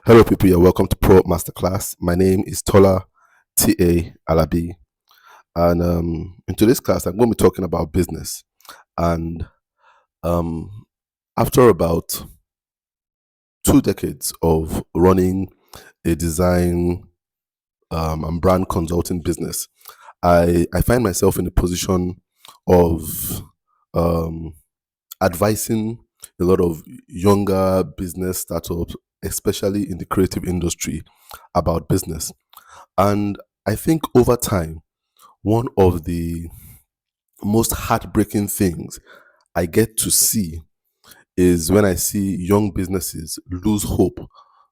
Hello, people. You're welcome to ProUp Masterclass. My name is Tola T.A. Alabi. And in today's class, I'm going to be talking about business. And um, after about 2 decades of running a design and brand consulting business, I find myself in a position of um, advising a lot of younger business startups, especially in the creative industry, about business. And I think over time, one of the most heartbreaking things I get to see is when I see young businesses lose hope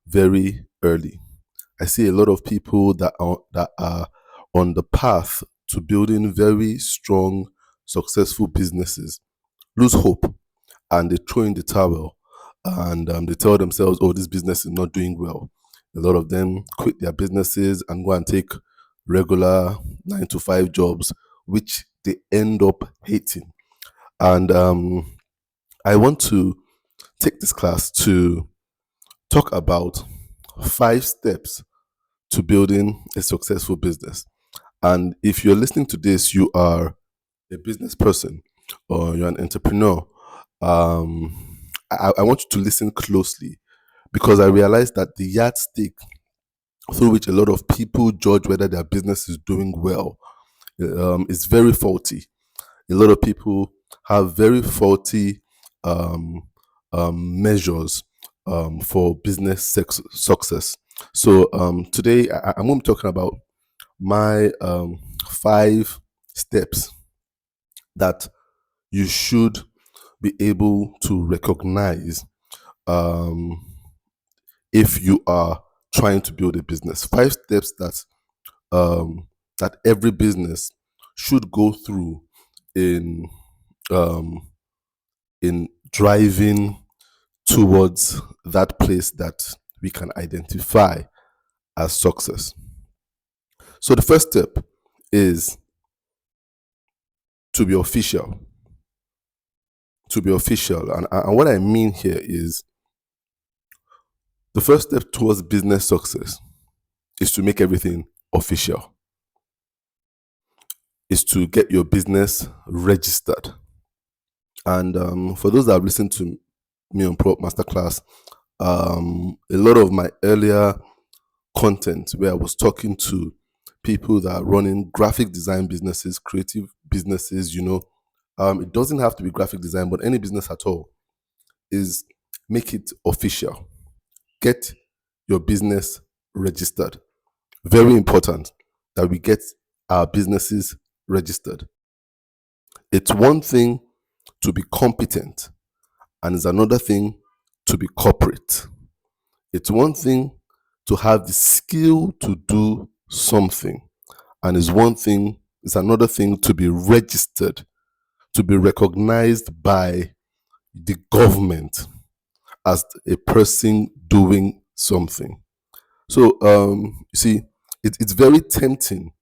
very early. I see a lot of people that are on the path to building very strong, successful businesses lose hope, and they throw in the towel, and they tell themselves, oh, this business is not doing well. A lot of them quit their businesses and go and take regular 9 to 5 jobs, which they end up hating. And I want to take this class to talk about 5 steps to building a successful business. And if you're listening to this, you are a business person or you're an entrepreneur, I want you to listen closely, because I realize that the yardstick through which a lot of people judge whether their business is doing well is very faulty. A lot of people have very faulty um, measures for business success. So today I'm going to be talking about my 5 steps that you should be able to recognize um, if you are trying to build a business. 5 steps that every business should go through in um, in driving towards that place that we can identify as success. So the first step is to be official. To be official, and what I mean here is the first step towards business success is to make everything official. Is to get your business registered. And for those that have listened to me on ProUp Masterclass, a lot of my earlier content where I was talking to people that are running graphic design businesses, creative businesses, it doesn't have to be graphic design, but any business at all, is make it official. Get your business registered. Very important that we get our businesses registered. It's one thing to be competent, and it's another thing to be corporate. It's one thing to have the skill to do something, and it's another thing to be registered, to be recognized by the government as a person doing something. So you see, it's very tempting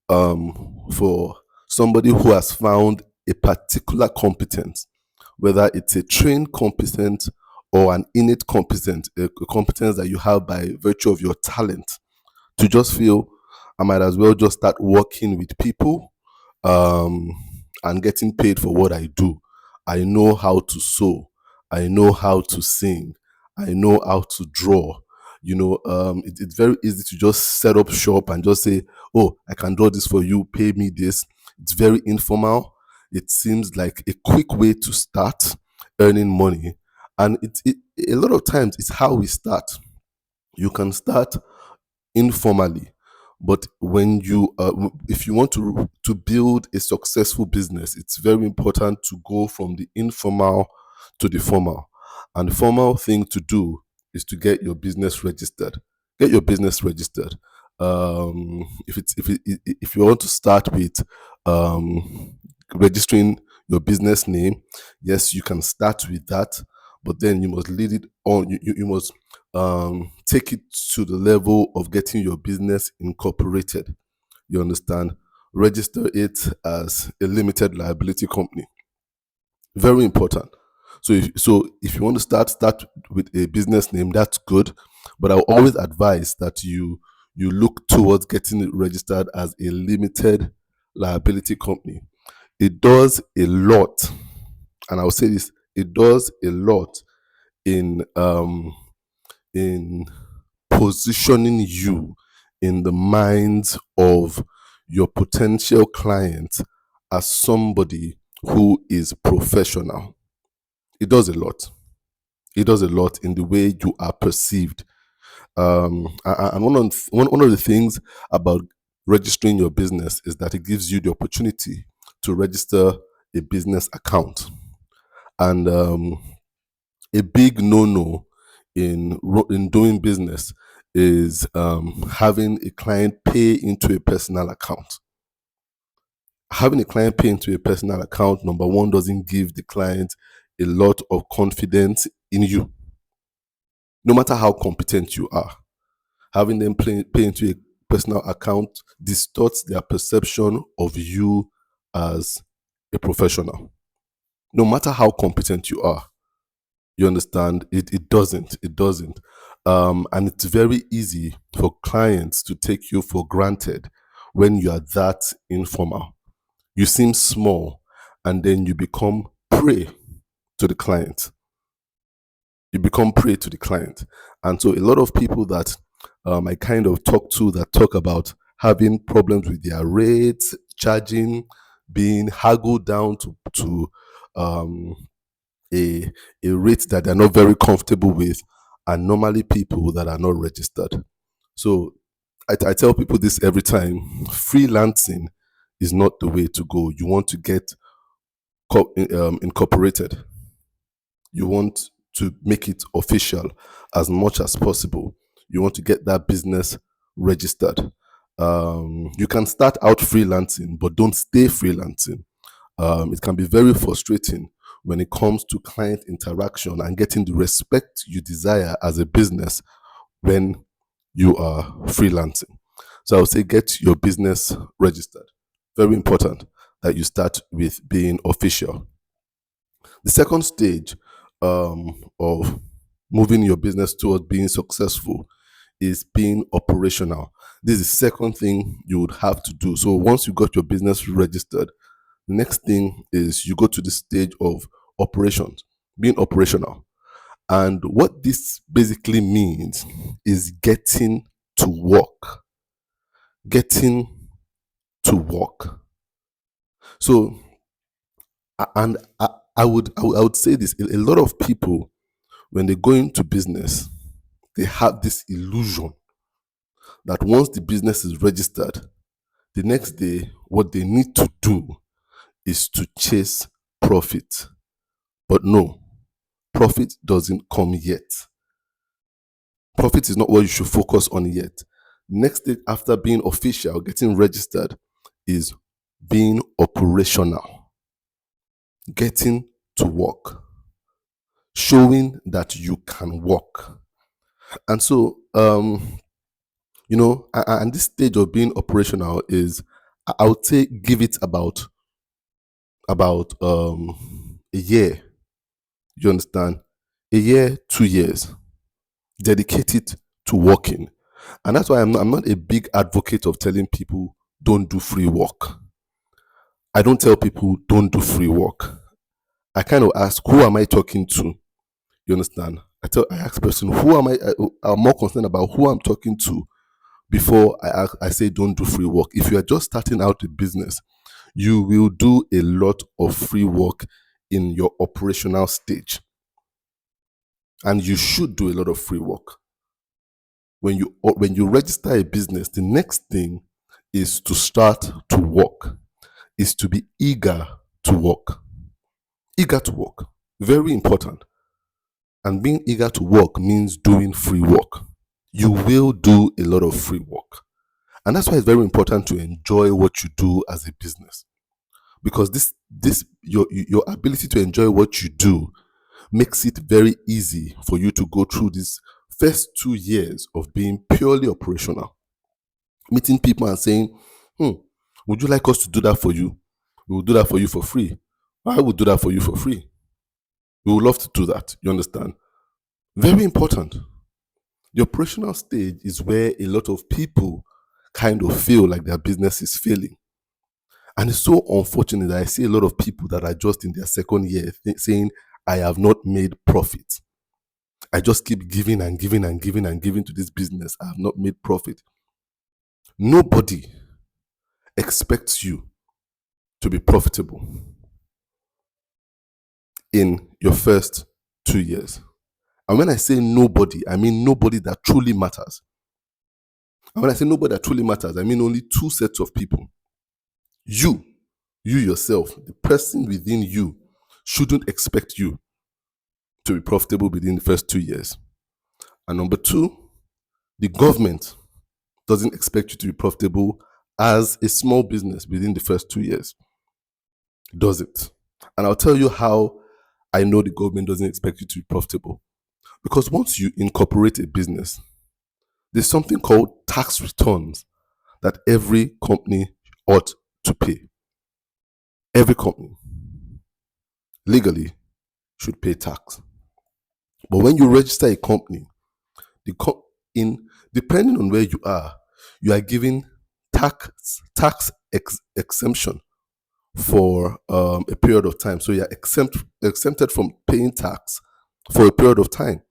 for somebody who has found a particular competence, whether it's a trained competence or an innate competence, a competence that you have by virtue of your talent, to just feel I might as well just start working with people um, and getting paid for what I do. I know how to sew. I know how to sing. I know how to draw. It's very easy to just set up shop and just say, oh, I can draw this for you, pay me this. It's very informal. It seems like a quick way to start earning money. And a lot of times it's how we start. You can start informally, but when if you want to build a successful business, it's very important to go from the informal to the formal. And the formal thing to do is to get your business registered. Get your business registered. If you want to start with registering your business name, yes, you can start with that, but then you must lead it on. You must take it to the level of getting your business incorporated. You understand? Register it as a limited liability company. Very important. So if you want to start with a business name, that's good. But I'll always advise that you look towards getting it registered as a limited liability company. It does a lot, and I'll say this: it does a lot in in positioning you in the minds of your potential clients as somebody who is professional. It does a lot. It does a lot in the way you are perceived. And one of the things about registering your business is that it gives you the opportunity to register a business account. And a big no-no in doing business is having a client pay into a personal account. Having a client pay into a personal account, number one, doesn't give the client a lot of confidence in you, no matter how competent you are. Having them pay into a personal account distorts their perception of you as a professional, no matter how competent you are. You understand? It doesn't. It doesn't. And it's very easy for clients to take you for granted when you are that informal. You seem small, and then you become prey to the client. You become prey to the client. And so a lot of people that I kind of talk to that talk about having problems with their rates, charging, being haggled down to um, a, a rate that they're not very comfortable with are normally people that are not registered. So I tell people this every time: freelancing is not the way to go. You want to get incorporated. You want to make it official as much as possible. You want to get that business registered. You can start out freelancing, but don't stay freelancing. It can be very frustrating when it comes to client interaction and getting the respect you desire as a business when you are freelancing. So I would say get your business registered. Very important that you start with being official. The second stage of moving your business towards being successful is being operational. This is the second thing you would have to do. So once you got your business registered, the next thing is you go to the stage of operations, being operational. And what this basically means is getting to work. Getting to work. So, and I would say this: a lot of people, when they go into business, they have this illusion that once the business is registered, the next day, what they need to do is to chase profit. But no, profit doesn't come yet. Profit is not what you should focus on yet. Next thing after being official, getting registered, is being operational, getting to work, showing that you can work. And so, and this stage of being operational is, I would say, give it about a year. You understand? A year, 2 years. Dedicate it to working. And that's why I'm not a big advocate of telling people don't do free work. I don't tell people don't do free work. I kind of ask, who am I talking to? You understand? I ask person, who am I? I'm more concerned about who I'm talking to before I say don't do free work. If you are just starting out a business, you will do a lot of free work in your operational stage. And you should do a lot of free work. When you register a business, the next thing is to start to work, is to be eager to work. Eager to work. Very important. And being eager to work means doing free work. You will do a lot of free work. And that's why it's very important to enjoy what you do as a business. Because your ability to enjoy what you do makes it very easy for you to go through these first 2 years of being purely operational. Meeting people and saying, would you like us to do that for you? We will do that for you for free. I will do that for you for free. We would love to do that. You understand? Very important. The operational stage is where a lot of people kind of feel like their business is failing. And it's so unfortunate that I see a lot of people that are just in their second year saying, I have not made profit. I just keep giving and giving and giving and giving to this business. I have not made profit. Nobody expects you to be profitable in your first 2 years. And when I say nobody, I mean nobody that truly matters. And when I say nobody that truly matters, I mean only two sets of people. You yourself, the person within you, shouldn't expect you to be profitable within the first 2 years. And number two, the government doesn't expect you to be profitable as a small business within the first 2 years. Does it? And I'll tell you how I know the government doesn't expect you to be profitable. Because once you incorporate a business, there's something called tax returns that every company ought to pay. Every company legally should pay tax. But when you register a company, in depending on where you are given tax exemption for a period of time. So you're exempted from paying tax for a period of time.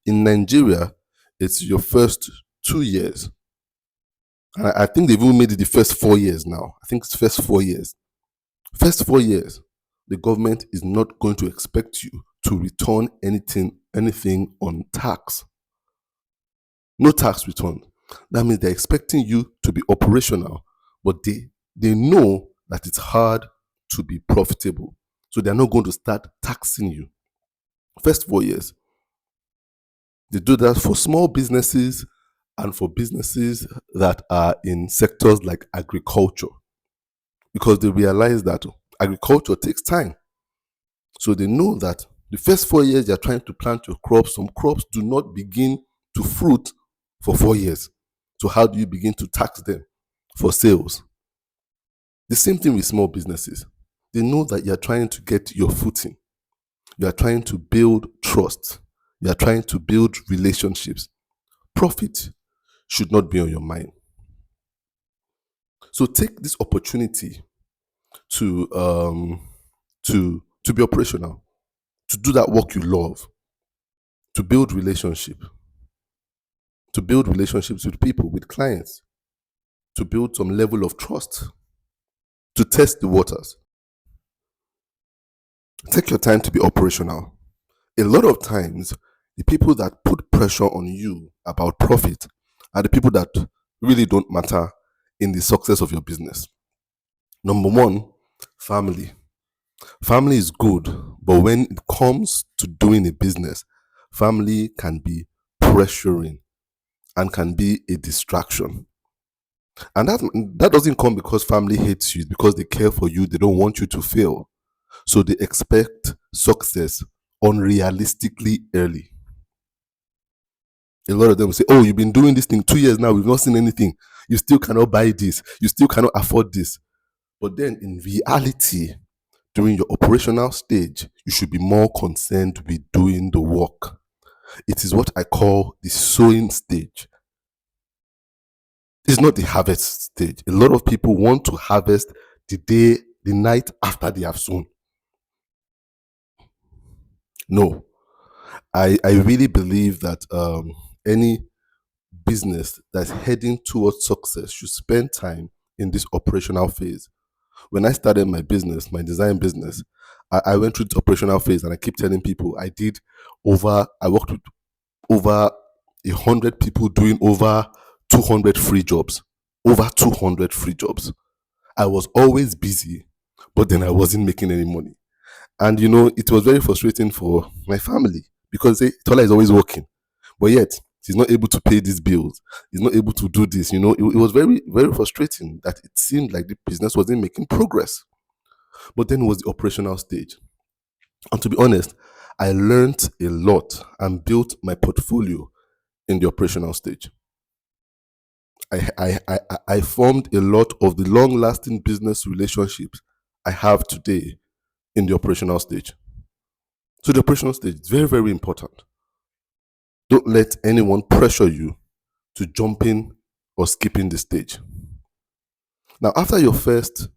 In Nigeria, it's your first 2 years. And I think they've even made it the first 4 years now. I think it's first 4 years. First 4 years, the government is not going to expect you to return anything on tax. No tax return. That means they're expecting you to be operational, but they know that it's hard to be profitable. So they're not going to start taxing you. First 4 years. They do that for small businesses and for businesses that are in sectors like agriculture, because they realize that agriculture takes time. So they know that the first 4 years they're trying to plant your crops. Some crops do not begin to fruit for 4 years. So how do you begin to tax them for sales? The same thing with small businesses. They know that you're trying to get your footing. You are trying to build trust. You are trying to build relationships. Profit should not be on your mind. So take this opportunity to be operational, to do that work you love, to build relationships with people, with clients, to build some level of trust, to test the waters. Take your time to be operational. A lot of times, the people that put pressure on you about profit are the people that really don't matter in the success of your business. Number one, family. Family is good, but when it comes to doing a business, family can be pressuring and can be a distraction. And that doesn't come because family hates you, because they care for you, they don't want you to fail. So they expect success unrealistically early. A lot of them will say, oh, you've been doing this thing 2 years now, we've not seen anything. You still cannot buy this. You still cannot afford this. But then in reality, during your operational stage, you should be more concerned with doing the work. It is what I call the sowing stage. It's not the harvest stage. A lot of people want to harvest the night after they have sown. No, I really believe that any business that's heading towards success should spend time in this operational phase. When I started my business, my design business, I went through the operational phase, and I keep telling people I worked with over 100 people doing over 200 free jobs. Over 200 free jobs. I was always busy, but then I wasn't making any money. And it was very frustrating for my family, because Tola is always working, but yet he's not able to pay these bills. He's not able to do this. It was very, very frustrating that it seemed like the business wasn't making progress. But then it was the operational stage. And to be honest, I learned a lot and built my portfolio in the operational stage. I formed a lot of the long-lasting business relationships I have today in the operational stage. So the operational stage is very, very important. Don't let anyone pressure you to jump in or skip in the stage. Now, after your first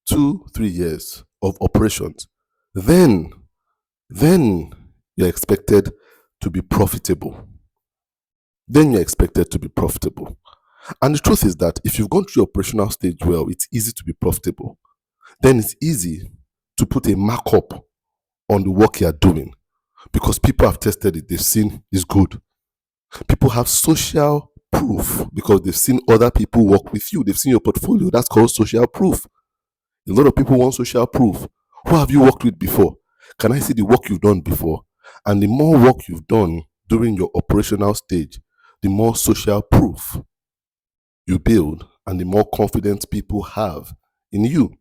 2, 3 years of operations, then then you're expected to be profitable. Then you're expected to be profitable. And the truth is that if you've gone through your operational stage well, it's easy to be profitable. Then it's easy to put a markup on the work you're doing because people have tested it, they've seen it's good. People have social proof because they've seen other people work with you, they've seen your portfolio. That's called social proof. A lot of people want social proof. Who have you worked with before? Can I see the work you've done before? And the more work you've done during your operational stage, the more social proof you build and the more confidence people have in you.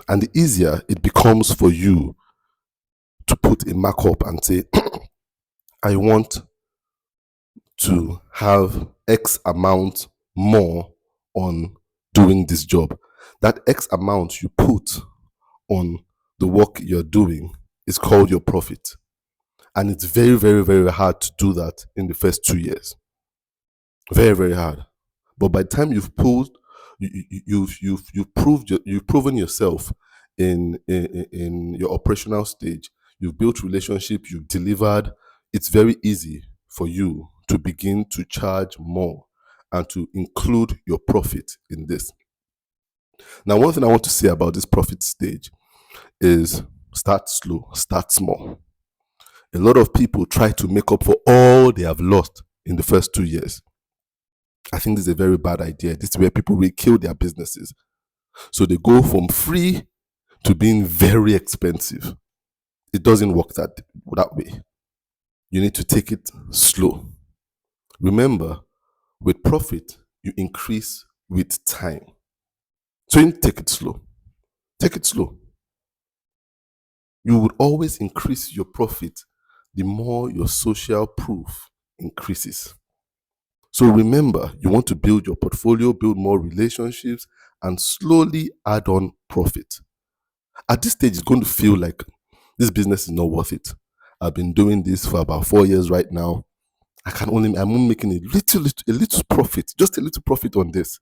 And the easier it becomes for you to put a markup and say, I want to have X amount more on doing this job. That X amount you put on the work you're doing is called your profit. And it's very, very, very hard to do that in the first 2 years. Very, very hard. But by the time you've pulled, you've proven yourself in your operational stage. You've built relationship. You've delivered. It's very easy for you to begin to charge more and to include your profit in this. Now, one thing I want to say about this profit stage is start slow, start small. A lot of people try to make up for all they have lost in the first 2 years. I think this is a very bad idea. This is where people will kill their businesses. So they go from free to being very expensive. It doesn't work that way. You need to take it slow. Remember, with profit, you increase with time. So you need to take it slow. Take it slow. You would always increase your profit the more your social proof increases. So remember, you want to build your portfolio, build more relationships, and slowly add on profit. At this stage, it's going to feel like this business is not worth it. I've been doing this for about 4 years right now. I'm only making a little profit, just a little profit on this.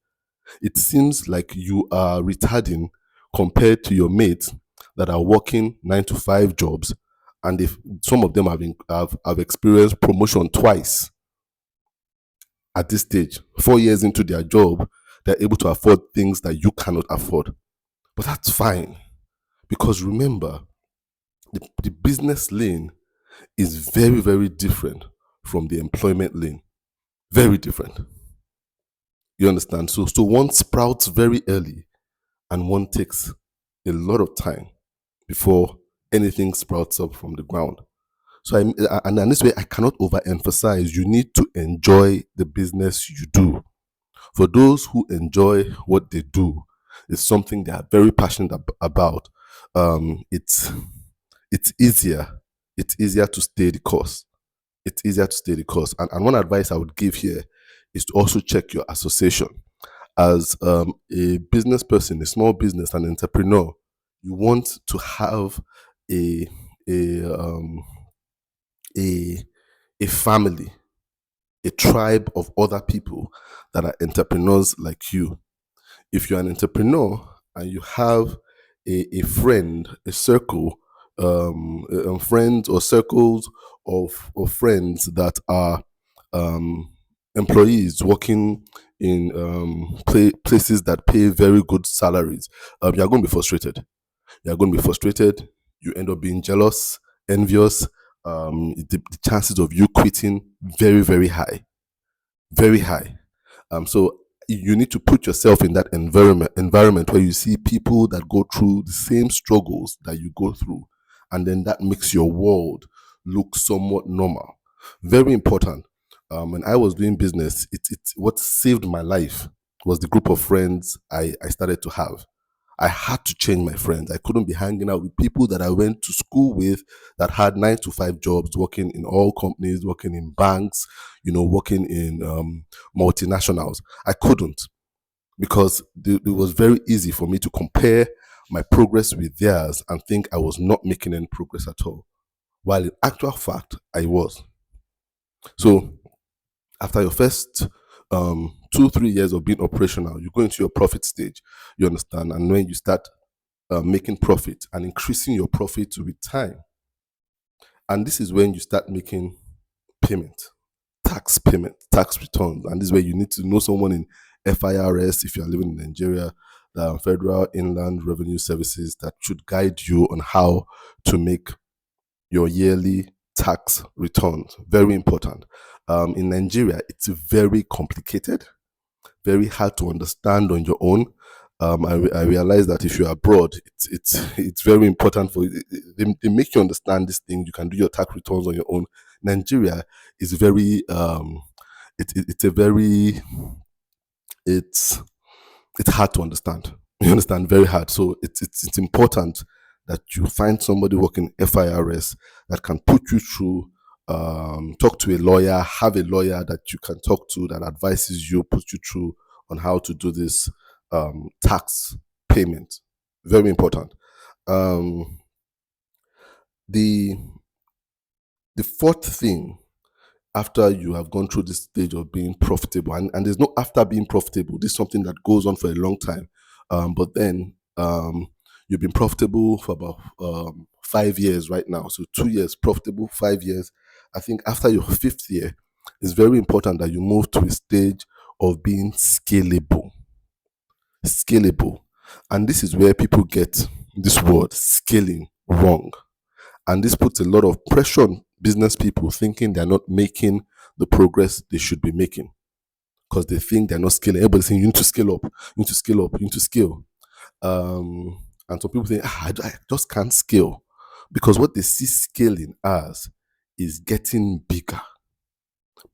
It seems like you are retarding compared to your mates that are working 9 to 5 jobs, and if some of them have experienced promotion twice. At this stage, 4 years into their job, they're able to afford things that you cannot afford. But that's fine. Because remember, the business lane is very, very different from the employment lane. Very different. You understand? So one sprouts very early and one takes a lot of time before anything sprouts up from the ground. So and this way I cannot overemphasize, you need to enjoy the business you do. For those who enjoy what they do, it's something they are very passionate about. It's easier. It's easier to stay the course. It's easier to stay the course. And one advice I would give here is to also check your association. As a business person, a small business, an entrepreneur, you want to have a a um, a a family, a tribe of other people that are entrepreneurs like you. If you're an entrepreneur and you have a friend, a circle, friends or circles of friends that are employees working in places that pay very good salaries, you're going to be frustrated. You're going to be frustrated. You end up being jealous, envious. The chances of you quitting very, very high, very high. So you need to put yourself in that environment where you see people that go through the same struggles that you go through, and then that makes your world look somewhat normal. Very important. When I was doing business, it's what saved my life was the group of friends I started to have. I had to change my friends. I couldn't be hanging out with people that I went to school with that had 9 to 5 jobs, working in all companies, working in banks, working in multinationals. I couldn't because it was very easy for me to compare my progress with theirs and think I was not making any progress at all, while in actual fact, I was. So after your first 2, 3 years of being operational, you go into your profit stage, you understand, and when you start making profit and increasing your profit with time, and this is when you start making payment, tax returns, and this is where you need to know someone in FIRS if you are living in Nigeria, the Federal Inland Revenue Services, that should guide you on how to make your yearly tax returns. Very important. In Nigeria, it's very complicated, very hard to understand on your own. I realize that if you're abroad, it's very important for you. They make you understand this thing. You can do your tax returns on your own. Nigeria is very it's a very it's it's hard to understand. You understand, very hard. So it's important that you find somebody working FIRS that can put you through. Talk to a lawyer, have a lawyer that you can talk to that advises you, puts you through on how to do this tax payment. Very important. Um, the the fourth thing after you have gone through this stage of being profitable, and there's no after being profitable, this is something that goes on for a long time. But then you've been profitable for about 5 years right now. So 2 years profitable, 5 years. I think after your fifth year, it's very important that you move to a stage of being scalable. Scalable. And this is where people get this word scaling wrong. And this puts a lot of pressure on business people thinking they're not making the progress they should be making because they think they're not scaling. Everybody's saying you need to scale up, you need to scale up, you need to scale. And some people think, I just can't scale because what they see scaling as is getting bigger.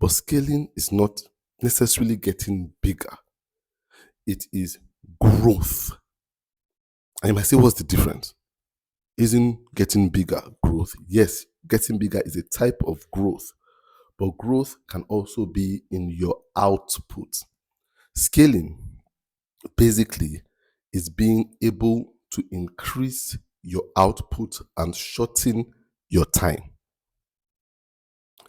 But scaling is not necessarily getting bigger, it is growth. And you might say, what's the difference? Isn't getting bigger growth? Yes, getting bigger is a type of growth, but growth can also be in your output. Scaling basically is being able to increase your output and shorten your time.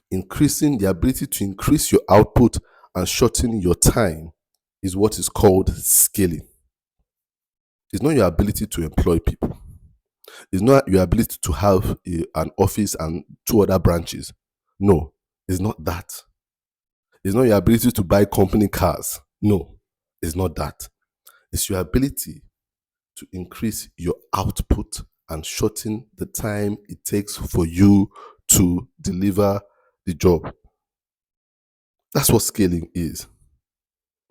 Increasing the ability to increase your output and shorten your time is what is called scaling. It's not your ability to employ people. It's not your ability to have an office and 2 other branches. No, it's not that. It's not your ability to buy company cars. No, it's not that. It's your ability to increase your output and shorten the time it takes for you to deliver the job. That's what scaling is.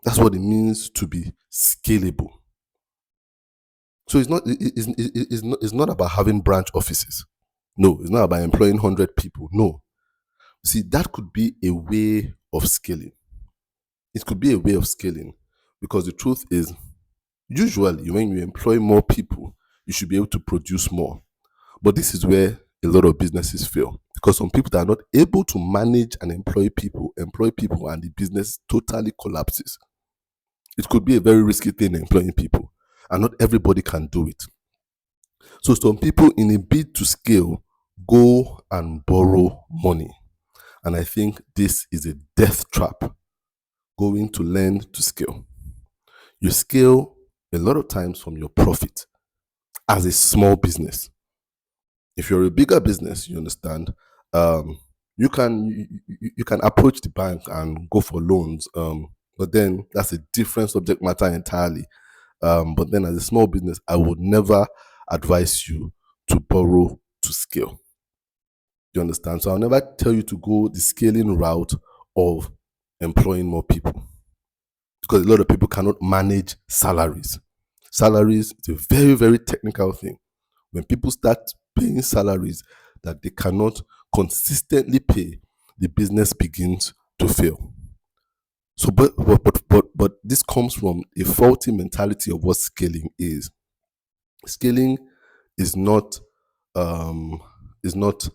That's what it means to be scalable. So it's not about having branch offices. No, it's not about employing 100 people. No. See, that could be a way of scaling. It could be a way of scaling because the truth is, usually when you employ more people, you should be able to produce more. But this is where a lot of businesses fail because some people that are not able to manage and employ people, and the business totally collapses. It could be a very risky thing employing people, and not everybody can do it. So some people, in a bid to scale, go and borrow money. And I think this is a death trap. Going to lend to scale. You scale a lot of times from your profit as a small business. If you're a bigger business, you understand, you can approach the bank and go for loans. But then that's a different subject matter entirely. But then as a small business, I would never advise you to borrow to scale. You understand? So I'll never tell you to go the scaling route of employing more people because a lot of people cannot manage salaries. Salaries is a very, very technical thing. When people start paying salaries that they cannot consistently pay, the business begins to fail. So, but this comes from a faulty mentality of what scaling is. Scaling is not um, is not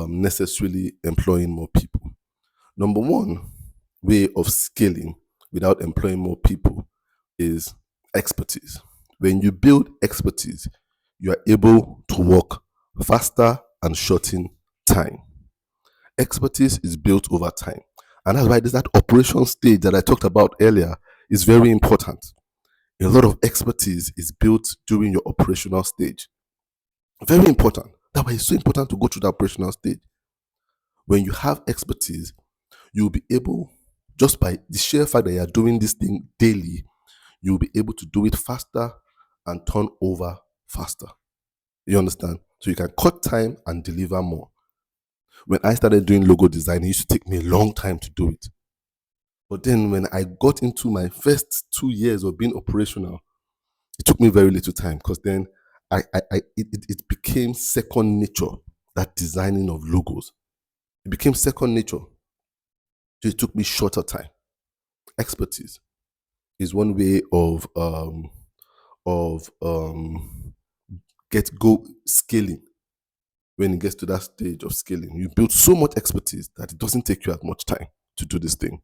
necessarily employing more people. Number one way of scaling without employing more people is expertise. When you build expertise, you are able to work faster and shorten time. Expertise is built over time. And that's why there's that operation stage that I talked about earlier is very important. A lot of expertise is built during your operational stage. Very important. That's why it's so important to go through the operational stage. When you have expertise, you'll be able, just by the sheer fact that you are doing this thing daily, you'll be able to do it faster and turn over faster. You understand? So you can cut time and deliver more. When I started doing logo design, it used to take me a long time to do it. But then when I got into my first 2 years of being operational, it took me very little time because then it became second nature, that designing of logos. It became second nature. So it took me shorter time. Expertise is one way of go scaling. When it gets to that stage of scaling, you build so much expertise that it doesn't take you as much time to do this thing.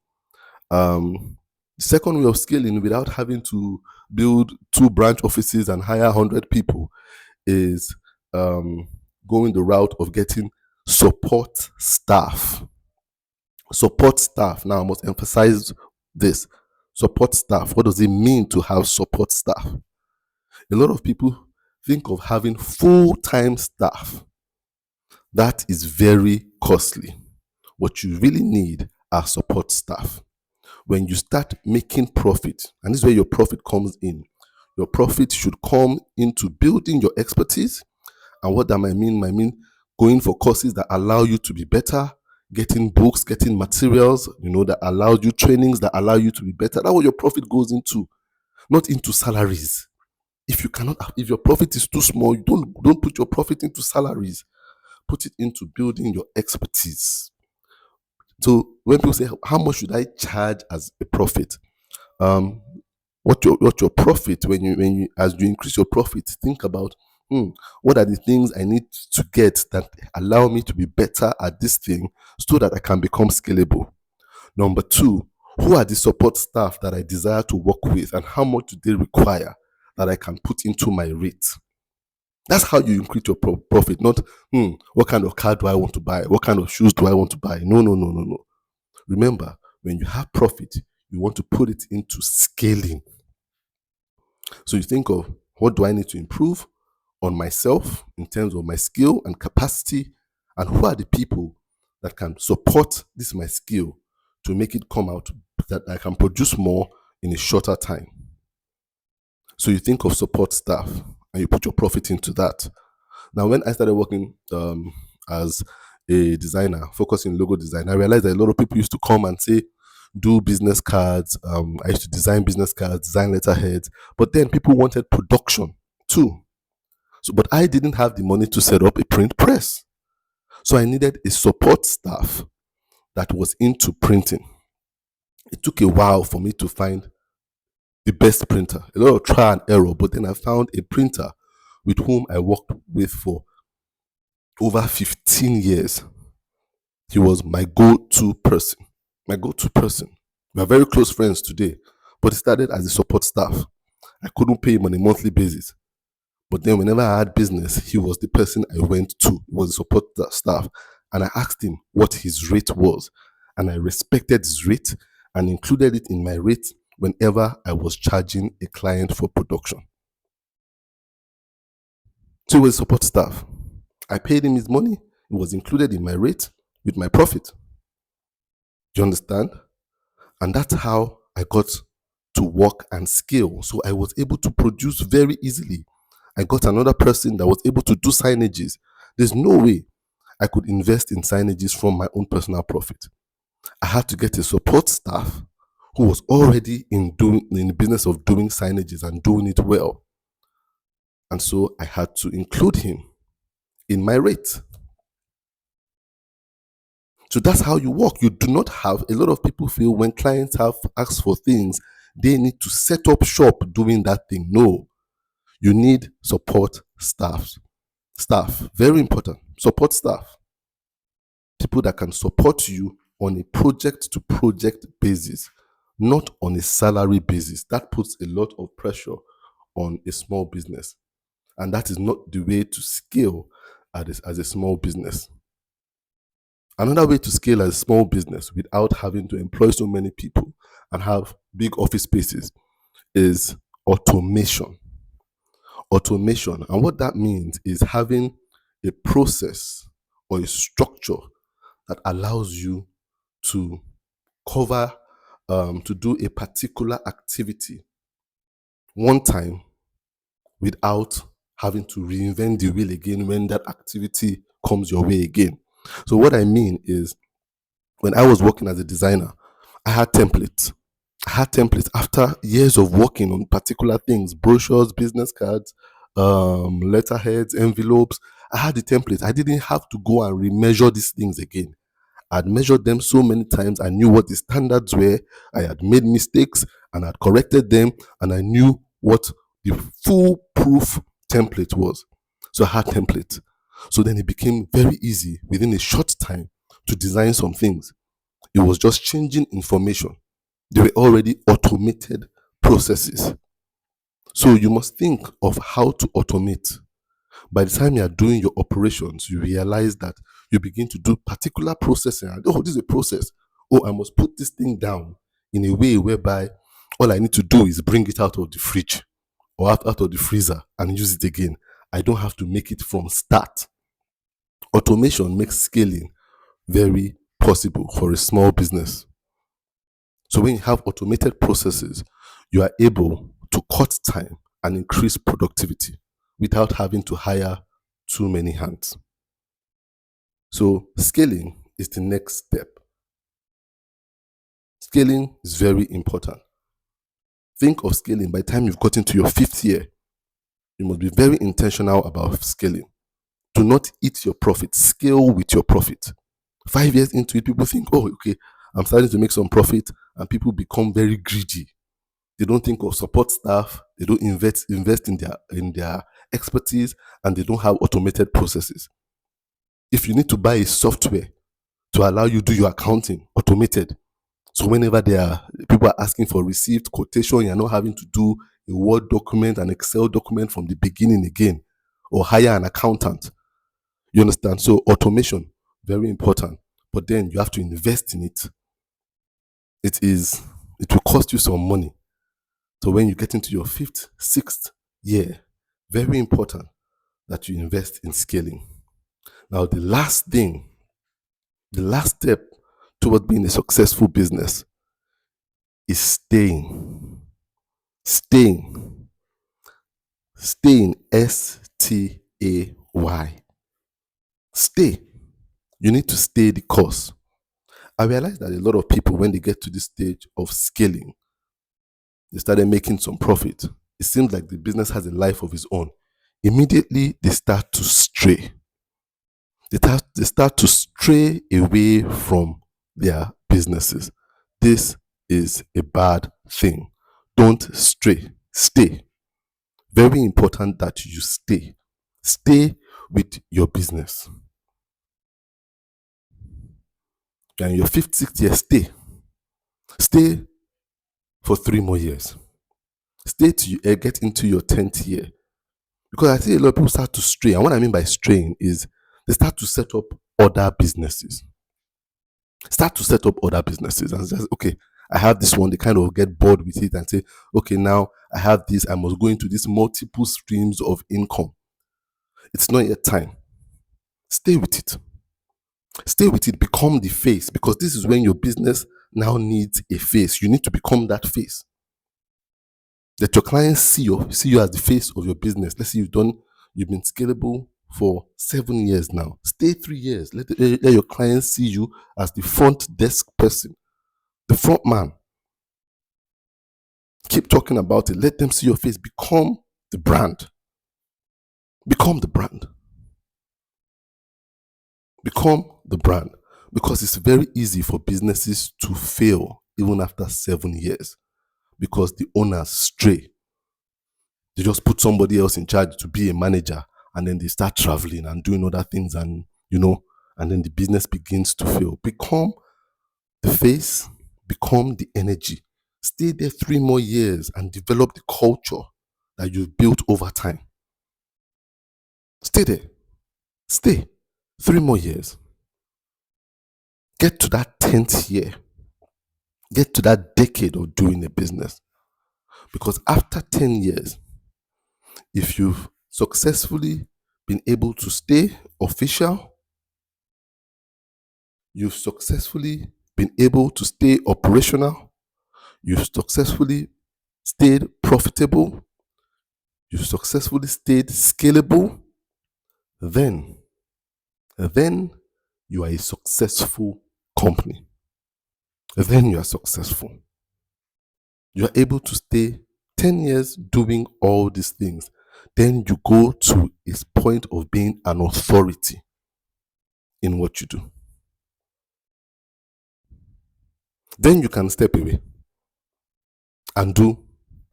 The second way of scaling without having to build 2 branch offices and hire 100 people is going the route of getting support staff. Support staff. Now, I must emphasize this. Support staff. What does it mean to have support staff? A lot of people think of having full-time staff. That is very costly. What you really need are support staff. When you start making profit, and this is where your profit comes in, your profit should come into building your expertise. And what that might mean going for courses that allow you to be better, getting books, getting materials, that allow you trainings that allow you to be better. That's what your profit goes into, not into salaries. If your profit is too small, you don't put your profit into salaries. Put it into building your expertise. So when people say, how much should I charge as a profit? What your profit, when you as you increase your profit, think about what are the things I need to get that allow me to be better at this thing so that I can become scalable. Number 2, who are the support staff that I desire to work with and how much do they require that I can put into my rate? That's how you increase your profit, not what kind of car do I want to buy? What kind of shoes do I want to buy? No. Remember, when you have profit, you want to put it into scaling. So you think of, what do I need to improve on myself in terms of my skill and capacity, and who are the people that can support this my skill to make it come out that I can produce more in a shorter time. So you think of support staff and you put your profit into that. Now, when I started working as a designer, focusing logo design, I realized that a lot of people used to come and say, do business cards. I used to design business cards, design letterheads, but then people wanted production too. But I didn't have the money to set up a print press. So I needed a support staff that was into printing. It took a while for me to find the best printer, a lot of trial and error, but then I found a printer with whom I worked with for over 15 years. He was my go-to person. We are very close friends today, but he started as a support staff. I couldn't pay him on a monthly basis. But then whenever I had business, he was the person I went to. He was a support staff. And I asked him what his rate was. And I respected his rate and included it in my rate whenever I was charging a client for production. So he was support staff. I paid him his money. It was included in my rate with my profit. Do you understand? And that's how I got to work and scale. So I was able to produce very easily. I got another person that was able to do signages. There's no way I could invest in signages from my own personal profit. I had to get a support staff who was already in the business of doing signages and doing it well. And so I had to include him in my rate. So that's how you work. You do not have, a lot of people feel when clients have asked for things, they need to set up shop doing that thing. No, you need support staff. Very important. Support staff. People that can support you on a project to project basis, not on a salary basis. That puts a lot of pressure on a small business. And that is not the way to scale as a small business. Another way to scale as a small business without having to employ so many people and have big office spaces is automation. Automation. And what that means is having a process or a structure that allows you to cover, to do a particular activity one time without having to reinvent the wheel again when that activity comes your way again. So, what I mean is, when I was working as a designer, I had templates. I had templates after years of working on particular things, brochures, business cards, letterheads, envelopes. I had the templates. I didn't have to go and remeasure these things again. I'd measured them so many times. I knew what the standards were. I had made mistakes and I'd corrected them, and I knew what the foolproof template was. So I had templates. So then it became very easy within a short time to design some things. It was just changing information. They were already automated processes. So you must think of how to automate. By the time you are doing your operations, you realize that you begin to do particular processing. Oh, this is a process. Oh, I must put this thing down in a way whereby all I need to do is bring it out of the fridge or out of the freezer and use it again. I don't have to make it from start. Automation makes scaling very possible for a small business. So when you have automated processes, you are able to cut time and increase productivity without having to hire too many hands. So scaling is the next step. Scaling is very important. Think of scaling by the time you've got into your 5th year. You must be very intentional about scaling. Do not eat your profit. Scale with your profit. 5 years into it, people think, oh, okay, I'm starting to make some profit, and people become very greedy. They don't think of support staff. They don't invest in their expertise, and they don't have automated processes. If you need to buy a software to allow you do your accounting automated, so whenever people are asking for received quotation, you're not having to do a Word document, an Excel document from the beginning again, or hire an accountant. You understand? So automation, very important. But then you have to invest in it. It will cost you some money. So when you get into your 5th, 6th year, very important that you invest in scaling. Now, the last step toward being a successful business is staying. Staying. Staying. STAY. Stay. You need to stay the course. I realize that a lot of people, when they get to this stage of scaling, they started making some profit. It seems like the business has a life of its own. Immediately, they start to stray. They start to stray away from their businesses. This is a bad thing. Don't stray. Stay. Very important that you stay. Stay with your business. And in your 5th, 6th year, stay. Stay for 3 more years. Stay till you get into your 10th year. Because I see a lot of people start to stray. And what I mean by straying is they start to set up other businesses. Start to set up other businesses and say, okay, I have this one. They kind of get bored with it and say, okay, now I have this. I must go into these multiple streams of income. It's not yet time. Stay with it. Stay with it. Become the face, because this is when your business now needs a face. You need to become that face. Let your clients see you as the face of your business. Let's say you've been scalable for 7 years now. Stay 3 years. Let your clients see you as the front desk person, the front man. Keep talking about it. Let them see your face. Become the brand. Become the brand. Become the brand. Because it's very easy for businesses to fail even after 7 years, because the owners stray. They just put somebody else in charge to be a manager, and then they start traveling and doing other things, and then the business begins to fail. Become the face, become the energy. Stay there 3 more years and develop the culture. that you've built over time. Stay there. Stay 3 more years. Get to that 10th year. Get to that decade of doing a business. Because after 10 years, if you've successfully been able to stay official, you've successfully been able to stay operational, you've successfully stayed profitable, you've successfully stayed scalable, then you are a successful company. Then you are successful. You are able to stay 10 years doing all these things. Then you go to a point of being an authority in what you do. Then you can step away and do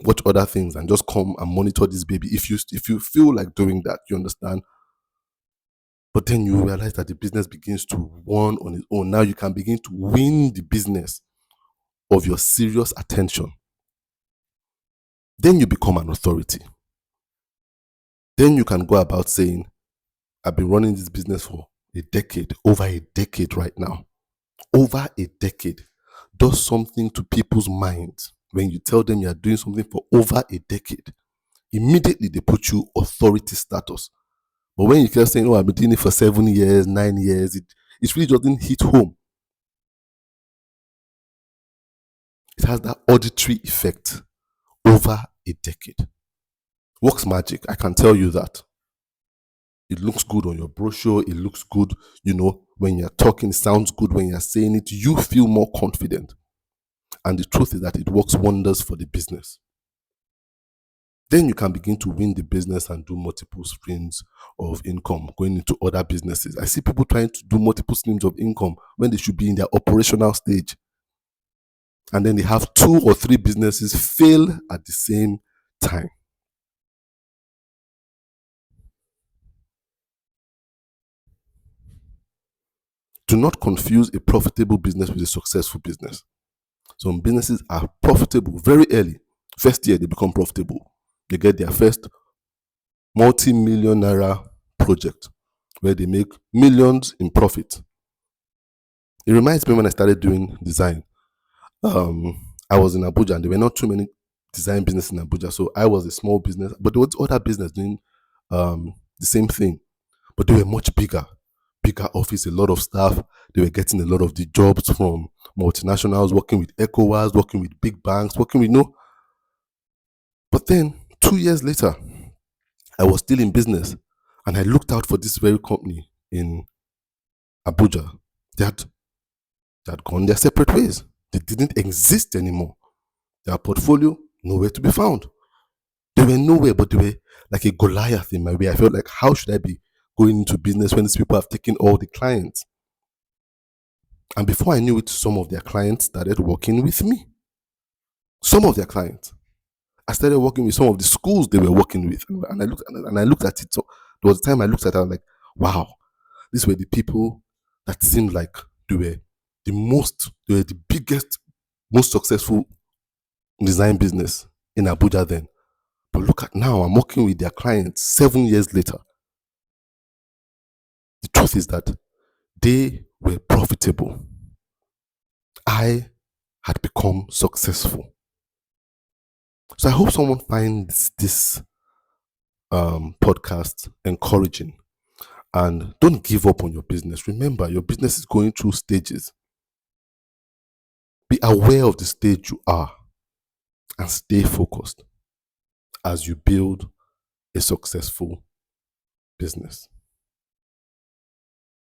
what other things and just come and monitor this baby. If you feel like doing that, you understand. But then you realize that the business begins to run on its own. Now you can begin to win the business of your serious attention. Then you become an authority. Then you can go about saying, I've been running this business for a decade, over a decade right now. Over a decade. Does something to people's minds when you tell them you're doing something for over a decade. Immediately they put you authority status. But when you keep saying, oh, I've been doing it for 7 years, 9 years, it really doesn't hit home. It has that auditory effect over a decade. Works magic, I can tell you that. It looks good on your brochure. It looks good, when you're talking, it sounds good when you're saying it. You feel more confident. And the truth is that it works wonders for the business. Then you can begin to win the business and do multiple streams of income, going into other businesses. I see people trying to do multiple streams of income when they should be in their operational stage. And then they have 2 or 3 businesses fail at the same time. Do not confuse a profitable business with a successful business. Some businesses are profitable very early. First year, they become profitable. They get their first multi-million naira project where they make millions in profit. It reminds me when I started doing design. I was in Abuja and there were not too many design businesses in Abuja. So I was a small business, but there was other business doing the same thing. But they were much bigger office, a lot of staff. They were getting a lot of the jobs from multinationals, working with ECOWAS, working with big banks, working with But then 2 years later, I was still in business and I looked out for this very company in Abuja. They had gone their separate ways. They didn't exist anymore. Their portfolio, nowhere to be found. They were nowhere, but they were like a Goliath in my way. I felt like, how should I be going into business when these people have taken all the clients? And before I knew it, some of their clients started working with me. Some of their clients. I started working with some of the schools they were working with. And I looked at it. So there was a time I looked at it, I was like, wow, these were the people that seemed like they were the biggest, most successful design business in Abuja then. But look at now, I'm working with their clients 7 years later. The truth is that they were profitable. I had become successful. So I hope someone finds this podcast encouraging. And don't give up on your business. Remember, your business is going through stages. Be aware of the stage you are and stay focused as you build a successful business.